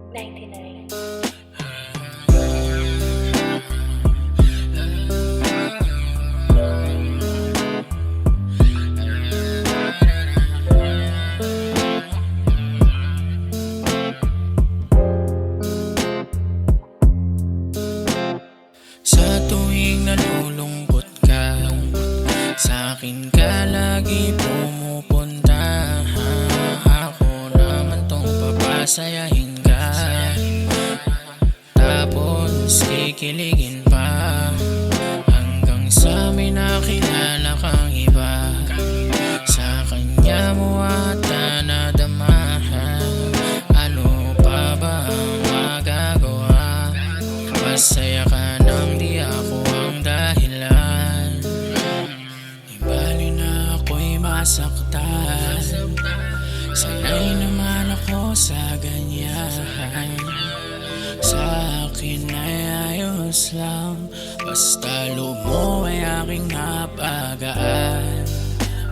99. Sa tuwing nalulungkot ka, sa'kin ka lagi pumupunta. Ako naman tong papasayahin ka, tapos kikiligin pa, hanggang sa may nakilala kang iba. Sa kanya mo ata nadamahan, ano pa ba ang magagawa? Masaya ka nang di ako ang dahilan. Di bali na ako'y masaktan, sanay naman ako sa ganyan. Sa akin ay ayos lang, basta loob mo ay aking napagaan.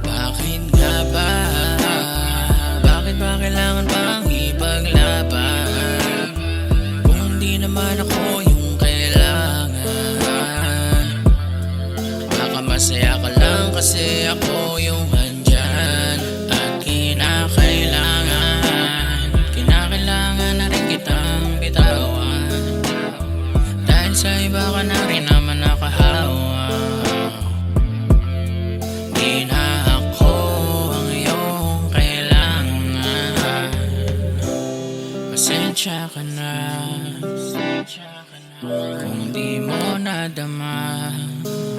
Bakit nga ba? Bakit ba kailangan pang ipaglaban, kung di naman ako yung kailangan? Baka masaya ka lang kasi ako yung andyan at kinakailangan. Kinakailangan na rin kitang bitawan, dahil sa iba ka na rin naman nakahawa. Di na ako ang iyong kailangan. Pasensya ka na kung di mo nadama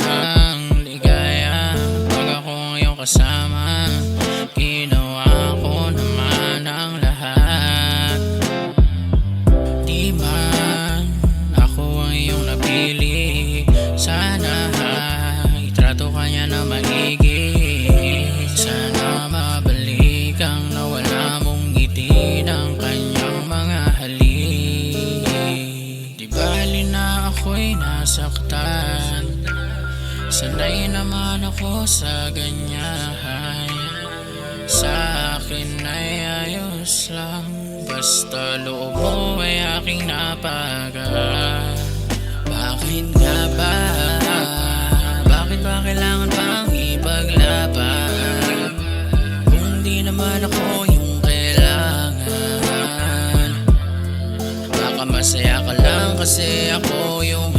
ang ligaya pag ako ang iyong kasama. Ginawa ko naman ang lahat, di man ako ang iyong napili. Sana itrato ka niya na maigi, sana mabalik ang nawala mong ngiti ng kanyang mga halik. Di bali na ako'y nasaktan, sanay naman ako sa ganyan. Sa akin ay ayos lang, basta loob mo ay aking napagaan. Bakit nga ba? Bakit ba kailangan pang ipaglaban, kung di naman ako yung kailangan? Baka masaya ka lang kasi ako yung